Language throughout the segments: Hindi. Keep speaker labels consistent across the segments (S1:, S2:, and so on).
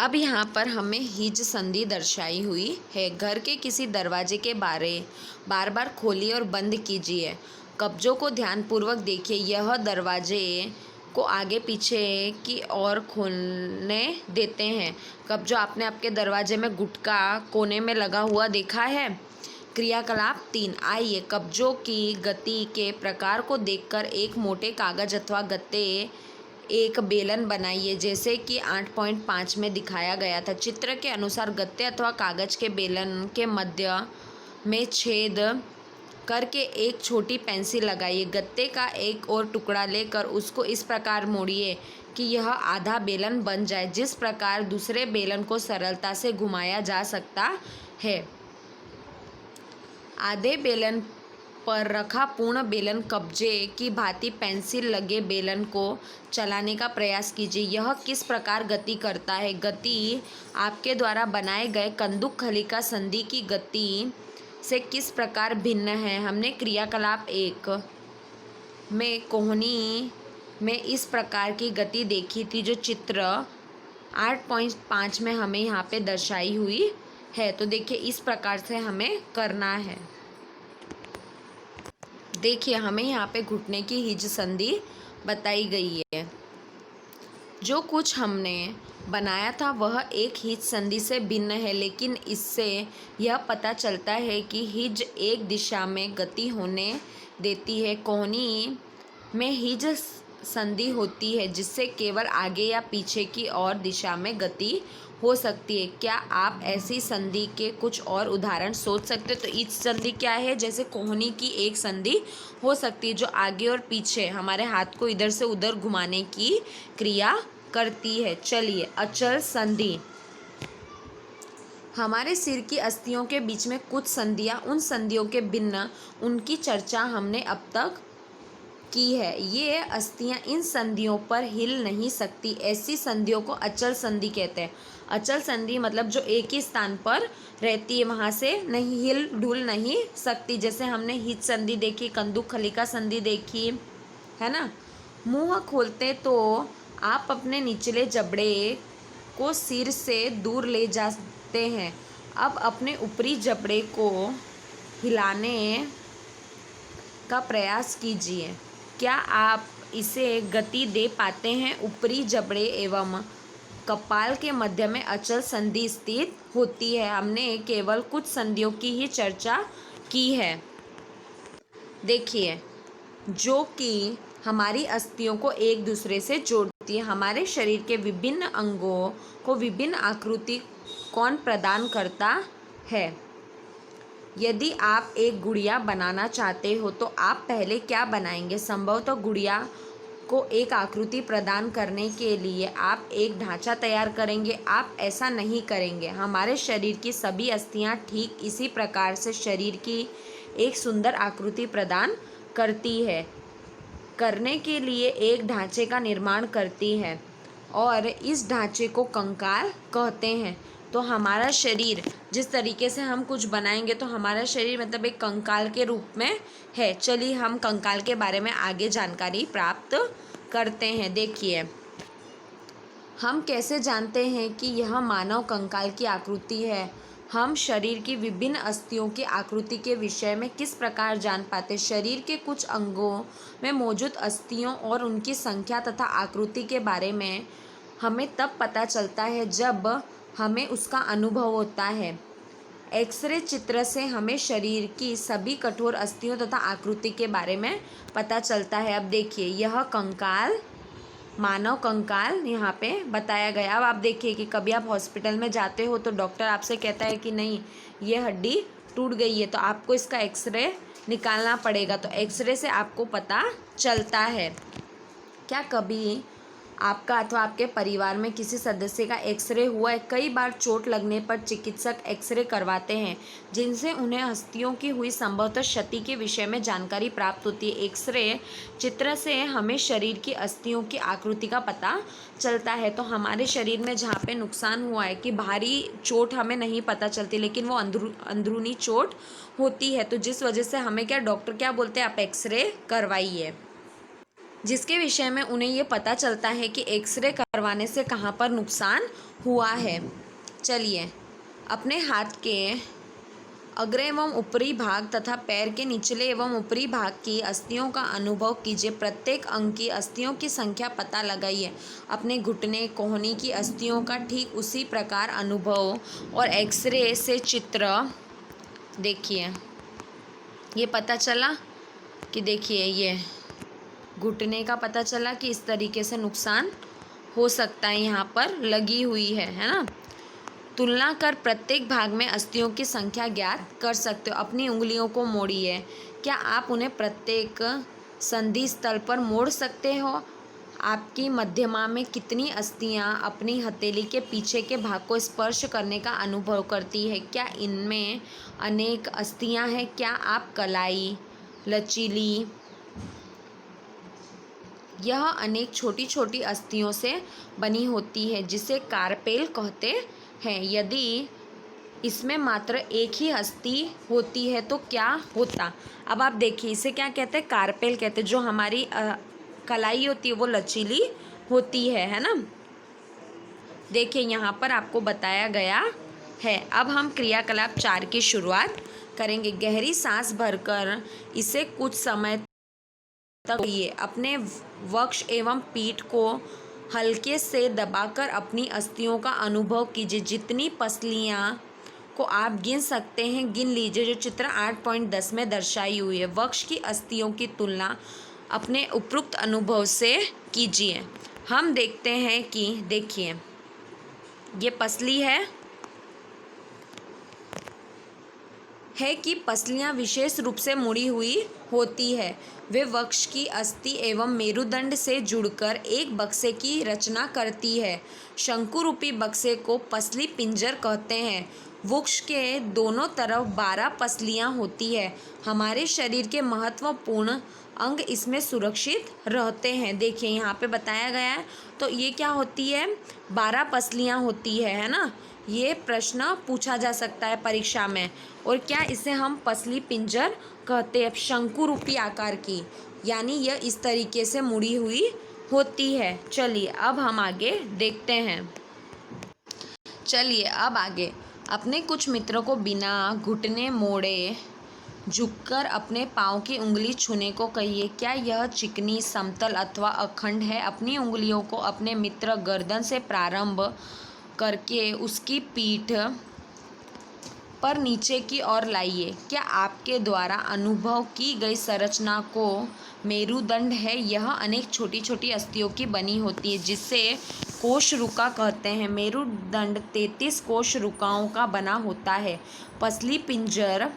S1: अब यहाँ पर हमें हिज संधि दर्शाई हुई है। घर के किसी दरवाजे के बार बार खोलिए और बंद कीजिए। कब्जों को ध्यानपूर्वक देखिए। यह दरवाजे को आगे पीछे की ओर खोलने देते हैं। कब्जों, आपने आपके दरवाजे में गुटका कोने में लगा हुआ देखा है। क्रियाकलाप 3। आइए कब्जों की गति के प्रकार को देखकर एक मोटे कागज अथवा गत्ते एक बेलन बनाइए, जैसे कि 8.5 में दिखाया गया था। चित्र के अनुसार गत्ते अथवा कागज के बेलन के मध्य में छेद करके एक छोटी पेंसिल लगाइए। गत्ते का एक और टुकड़ा लेकर उसको इस प्रकार मोड़िए कि यह आधा बेलन बन जाए। जिस प्रकार दूसरे बेलन को सरलता से घुमाया जा सकता है। आधे बेलन पर रखा पूर्ण बेलन कब्जे की भांति पेंसिल लगे बेलन को चलाने का प्रयास कीजिए। यह किस प्रकार गति करता है। गति आपके द्वारा बनाए गए कंदुक खलिका संधि की गति से किस प्रकार भिन्न है। हमने क्रियाकलाप 1 में कोहनी में इस प्रकार की गति देखी थी, जो चित्र 8.5 में हमें यहाँ पे दर्शाई हुई है। तो देखिए इस प्रकार से हमें करना है। देखिए हमें यहाँ पे घुटने की हिज संधि बताई गई है। जो कुछ हमने बनाया था वह एक हिज संधि से भिन्न है, लेकिन इससे यह पता चलता है कि हिज एक दिशा में गति होने देती है। कोहनी में हिज संधि होती है, जिससे केवल आगे या पीछे की ओर दिशा में गति हो सकती है। क्या आप ऐसी संधि के कुछ और उदाहरण सोच सकते हो। तो इस संधि क्या है, जैसे कोहनी की एक संधि हो सकती है जो आगे और पीछे हमारे हाथ को इधर से उधर घुमाने की क्रिया करती है। चलिए अचल संधि। हमारे सिर की अस्थियों के बीच में कुछ संधियां उन संधियों के भिन्न, उनकी चर्चा हमने अब तक की है। ये अस्थियां इन संधियों पर हिल नहीं सकती। ऐसी संधियों को अचल संधि कहते हैं। अचल संधि मतलब जो एक ही स्थान पर रहती है, वहाँ से नहीं हिल डुल नहीं सकती। जैसे हमने हिज संधि देखी, कंदुक खलिका संधि देखी है ना। मुंह खोलते तो आप अपने निचले जबड़े को सिर से दूर ले जाते हैं। अब अपने ऊपरी जबड़े को हिलाने का प्रयास कीजिए। क्या आप इसे गति दे पाते हैं। ऊपरी जबड़े एवं कपाल के मध्य में अचल संधि स्थित होती है। हमने केवल कुछ संधियों की ही चर्चा की है। देखिए, जो कि हमारी अस्थियों को एक दूसरे से जोड़ती है। हमारे शरीर के विभिन्न अंगों को विभिन्न आकृति कौन प्रदान करता है। यदि आप एक गुड़िया बनाना चाहते हो तो आप पहले क्या बनाएंगे। संभवतः गुड़िया को एक आकृति प्रदान करने के लिए आप एक ढांचा तैयार करेंगे। आप ऐसा नहीं करेंगे। हमारे शरीर की सभी अस्थियां ठीक इसी प्रकार से शरीर की एक सुंदर आकृति प्रदान करने के लिए एक ढांचे का निर्माण करती है और इस ढांचे को कंकाल कहते हैं। तो हमारा शरीर जिस तरीके से हम कुछ बनाएंगे तो हमारा शरीर मतलब एक कंकाल के रूप में है। चलिए हम कंकाल के बारे में आगे जानकारी प्राप्त करते हैं। देखिए, हम कैसे जानते हैं कि यह मानव कंकाल की आकृति है। हम शरीर की विभिन्न अस्थियों की आकृति के विषय में किस प्रकार जान पाते। शरीर के कुछ अंगों में मौजूद अस्थियों और उनकी संख्या तथा आकृति के बारे में हमें तब पता चलता है जब हमें उसका अनुभव होता है। एक्सरे चित्र से हमें शरीर की सभी कठोर अस्थियों तथा आकृति के बारे में पता चलता है। अब देखिए, यह कंकाल मानव कंकाल यहाँ पे बताया गया। अब आप देखिए कि कभी आप हॉस्पिटल में जाते हो तो डॉक्टर आपसे कहता है कि नहीं ये हड्डी टूट गई है, तो आपको इसका एक्सरे निकालना पड़ेगा। तो एक्सरे से आपको पता चलता है। क्या कभी आपका अथवा आपके परिवार में किसी सदस्य का एक्सरे हुआ है। कई बार चोट लगने पर चिकित्सक एक्सरे करवाते हैं, जिनसे उन्हें अस्थियों की हुई संभवतः क्षति के विषय में जानकारी प्राप्त होती है। एक्सरे चित्र से हमें शरीर की अस्थियों की आकृति का पता चलता है। तो हमारे शरीर में जहाँ पे नुकसान हुआ है कि बाहरी चोट हमें नहीं पता चलती, लेकिन वो अंदरूनी चोट होती है। तो जिस वजह से हमें क्या डॉक्टर क्या बोलते हैं, आप एक्सरे करवाइए। जिसके विषय में उन्हें ये पता चलता है कि एक्सरे करवाने से कहाँ पर नुकसान हुआ है। चलिए, अपने हाथ के अग्र एवं ऊपरी भाग तथा पैर के निचले एवं ऊपरी भाग की अस्थियों का अनुभव कीजिए। प्रत्येक अंग की अस्थियों की संख्या पता लगाइए। अपने घुटने कोहनी की अस्थियों का ठीक उसी प्रकार अनुभव और एक्सरे से चित्र देखिए। ये पता चला कि देखिए, ये घुटने का पता चला कि इस तरीके से नुकसान हो सकता है, यहाँ पर लगी हुई है ना। तुलना कर प्रत्येक भाग में अस्थियों की संख्या ज्ञात कर सकते हो। अपनी उंगलियों को मोड़िए। क्या आप उन्हें प्रत्येक संधि स्थल पर मोड़ सकते हो? आपकी मध्यमा में कितनी अस्थियां अपनी हथेली के पीछे के भाग को स्पर्श करने का अनुभव करती है? क्या इनमें अनेक अस्थियां हैं? क्या आप कलाई लचीली यह अनेक छोटी छोटी अस्थियों से बनी होती है जिसे कार्पेल कहते हैं। यदि इसमें मात्र एक ही अस्थि होती है तो क्या होता? अब आप देखिए, इसे क्या कहते हैं? कार्पेल कहते हैं। जो हमारी कलाई होती है वो लचीली होती है ना। देखिए, यहाँ पर आपको बताया गया है। अब हम क्रियाकलाप 4 की शुरुआत करेंगे। गहरी सांस भरकर इसे कुछ समय तक लिए अपने वक्ष एवं पीठ को हल्के से दबाकर अपनी अस्थियों का अनुभव कीजिए। जितनी पसलियां को आप गिन सकते हैं गिन लीजिए, जो चित्र 8.10 में दर्शाई हुई है। वक्ष की अस्थियों की तुलना अपने उपरोक्त अनुभव से कीजिए। हम देखते हैं कि देखिए, ये पसली है कि पसलियां विशेष रूप से मुड़ी हुई होती है। वे वक्ष की अस्थि एवं मेरुदंड से जुड़कर एक बक्से की रचना करती है। शंकु रूपी बक्से को पसली पिंजर कहते हैं। वक्ष के दोनों तरफ 12 पसलियां होती है। हमारे शरीर के महत्वपूर्ण अंग इसमें सुरक्षित रहते हैं। देखिए, यहाँ पे बताया गया है। तो ये क्या होती है? 12 पसलियां होती है ना। ये प्रश्न पूछा जा सकता है परीक्षा में। और क्या इसे हम पसली पिंजर कहते हैं, शंकु रूपी आकार की, यानी यह इस तरीके से मुड़ी हुई होती है। चलिए, अब हम आगे देखते हैं। चलिए, अब आगे अपने कुछ मित्रों को बिना घुटने मोड़े झुककर अपने पाँव की उंगली छूने को कहिए। क्या यह चिकनी, समतल अथवा अखंड है? अपनी उंगलियों को अपने मित्र गर्दन से प्रारंभ करके उसकी पीठ पर नीचे की ओर लाइए। क्या आपके द्वारा अनुभव की गई संरचना को मेरुदंड है? यह अनेक छोटी छोटी अस्थियों की बनी होती है जिसे कोशरुका कहते हैं। मेरुदंड 33 कोशरुकाओं का बना होता है। पसली पिंजर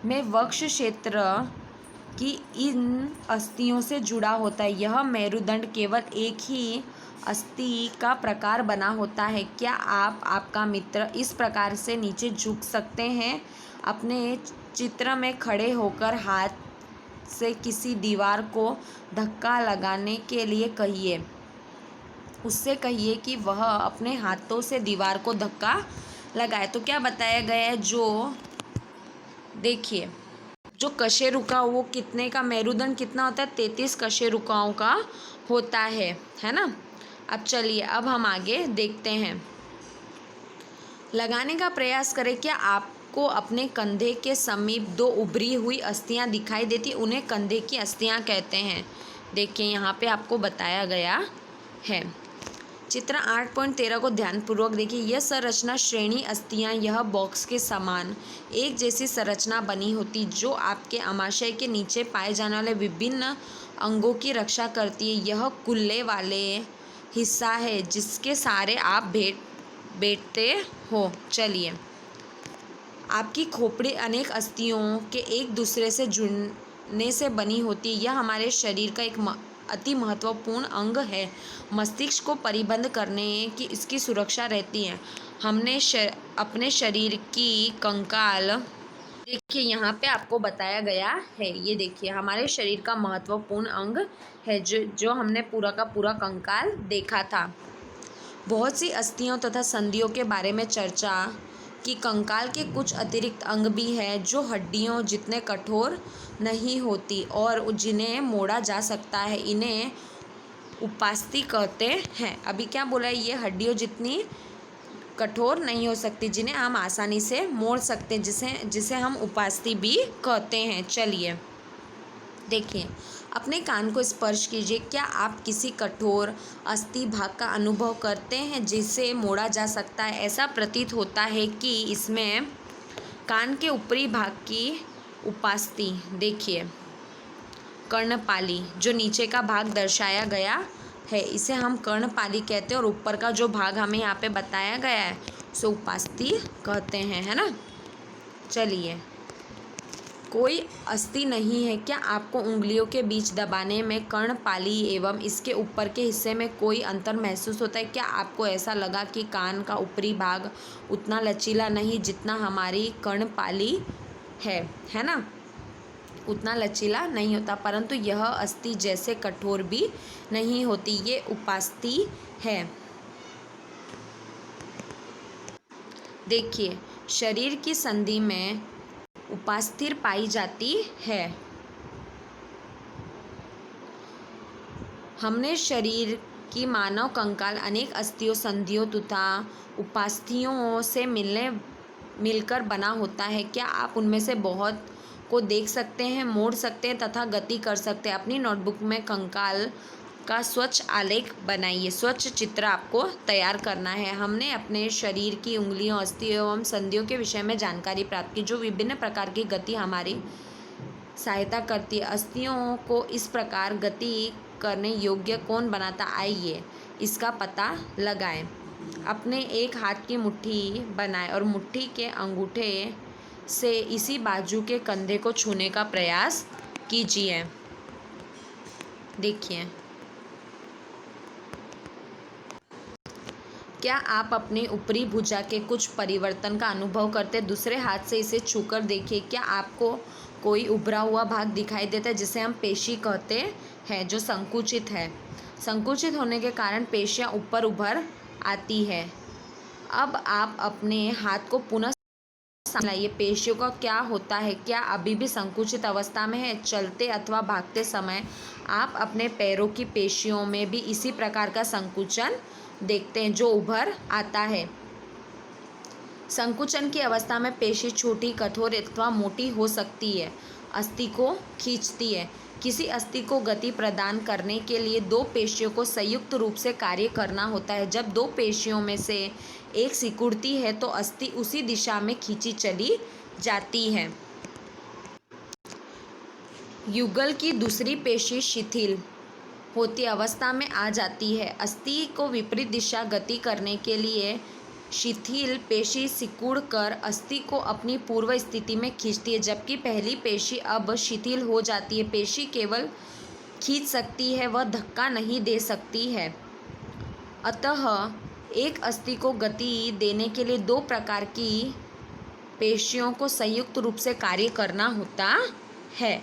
S1: में वक्ष क्षेत्र की इन अस्थियों से जुड़ा होता है। यह मेरुदंड केवल एक ही अस्थि का प्रकार बना होता है। क्या आप आपका मित्र इस प्रकार से नीचे झुक सकते हैं? अपने चित्र में खड़े होकर हाथ से किसी दीवार को धक्का लगाने के लिए कहिए। उससे कहिए कि वह अपने हाथों से दीवार को धक्का लगाए। तो क्या बताया गया है? जो देखिए, जो कशेरुका वो कितने का मेरुदंड कितना होता है? 33 कशेरुकाओं का होता है ना। अब चलिए, अब हम आगे देखते हैं। लगाने का प्रयास करें। क्या आपको अपने कंधे के समीप 2 उभरी हुई अस्थियां दिखाई देती? उन्हें कंधे की अस्थियां कहते हैं। देखिए, यहाँ पे आपको बताया गया है। चित्र 8.13 को ध्यानपूर्वक देखिए। यह संरचना श्रेणी अस्थियां यह बॉक्स के समान एक जैसी संरचना बनी होती जो आपके आमाशय के नीचे पाए जाने वाले विभिन्न अंगों की रक्षा करती है। यह कुल्ले वाले हिस्सा है जिसके सहारे आप बैठते हो। चलिए, आपकी खोपड़ी अनेक अस्थियों के एक दूसरे से जुड़ने से बनी होती है। यह हमारे शरीर का एक अति महत्वपूर्ण अंग है। मस्तिष्क को परिबद्ध करने की इसकी सुरक्षा रहती है। हमने अपने शरीर की कंकाल देखिए, यहाँ पे आपको बताया गया है। ये देखिए, हमारे शरीर का महत्वपूर्ण अंग है जो हमने पूरा का पूरा कंकाल देखा था। बहुत सी अस्थियों तथा संधियों के बारे में चर्चा कि कंकाल के कुछ अतिरिक्त अंग भी हैं जो हड्डियों जितने कठोर नहीं होती और जिन्हें मोड़ा जा सकता है। इन्हें उपास्थि कहते हैं। अभी क्या बोला है, ये हड्डियों जितनी कठोर नहीं हो सकती, जिन्हें हम आसानी से मोड़ सकते हैं, जिसे हम उपास्थि भी कहते हैं। चलिए देखिए, अपने कान को स्पर्श कीजिए। क्या आप किसी कठोर अस्थि भाग का अनुभव करते हैं जिसे मोड़ा जा सकता है? ऐसा प्रतीत होता है कि इसमें कान के ऊपरी भाग की उपास्थि, देखिए कर्णपाली, जो नीचे का भाग दर्शाया गया है, इसे हम कर्णपाली कहते हैं और ऊपर का जो भाग हमें यहाँ पे बताया गया है उसे उपास्थि कहते हैं, है ना। चलिए, कोई अस्थि नहीं है। क्या आपको उंगलियों के बीच दबाने में कर्णपाली एवं इसके ऊपर के हिस्से में कोई अंतर महसूस होता है? क्या आपको ऐसा लगा कि कान का ऊपरी भाग उतना लचीला नहीं जितना हमारी कर्णपाली है ना, उतना लचीला नहीं होता, परंतु यह अस्थि जैसे कठोर भी नहीं होती। ये उपास्थि है। देखिए, शरीर की संधि में उपास्थि पाई जाती है। हमने शरीर की मानव कंकाल अनेक अस्थियों, संधियों तथा उपास्थियों से मिलकर बना होता है। क्या आप उनमें से बहुत को देख सकते हैं, मोड़ सकते हैं तथा गति कर सकते हैं? अपनी नोटबुक में कंकाल का स्वच्छ आलेख बनाइए। स्वच्छ चित्र आपको तैयार करना है। हमने अपने शरीर की उंगलियों, अस्थियों एवं संधियों के विषय में जानकारी प्राप्त की, जो विभिन्न प्रकार की गति हमारी सहायता करती है। अस्थियों को इस प्रकार गति करने योग्य कौन बनाता? आइए इसका पता लगाएं। अपने एक हाथ की मुट्ठी बनाएं और मुट्ठी के अंगूठे से इसी बाजू के कंधे को छूने का प्रयास कीजिए। देखिए, क्या आप अपने ऊपरी भुजा के कुछ परिवर्तन का अनुभव करते? दूसरे हाथ से इसे छूकर देखिए। क्या आपको कोई उभरा हुआ भाग दिखाई देता है जिसे हम पेशी कहते हैं, जो संकुचित है? संकुचित होने के कारण पेशियां ऊपर उभर आती है। अब आप अपने हाथ को पुनः लाइए। पेशियों का क्या होता है? क्या अभी भी संकुचित अवस्था में है? चलते अथवा भागते समय आप अपने पैरों की पेशियों में भी इसी प्रकार का संकुचन देखते हैं, जो उभर आता है। संकुचन की अवस्था में पेशी छोटी, कठोर अथवा मोटी हो सकती है, अस्थि को खींचती है। किसी अस्थि को गति प्रदान करने के लिए दो पेशियों को संयुक्त रूप से कार्य करना होता है। जब दो पेशियों में से एक सिकुड़ती है तो अस्थि उसी दिशा में खींची चली जाती है। युगल की दूसरी पेशी शिथिल होती अवस्था में आ जाती है। अस्थि को विपरीत दिशा गति करने के लिए शिथिल पेशी सिकुड़कर अस्थि को अपनी पूर्व स्थिति में खींचती है, जबकि पहली पेशी अब शिथिल हो जाती है। पेशी केवल खींच सकती है, वह धक्का नहीं दे सकती है। अतः एक अस्थि को गति देने के लिए दो प्रकार की पेशियों को संयुक्त रूप से कार्य करना होता है।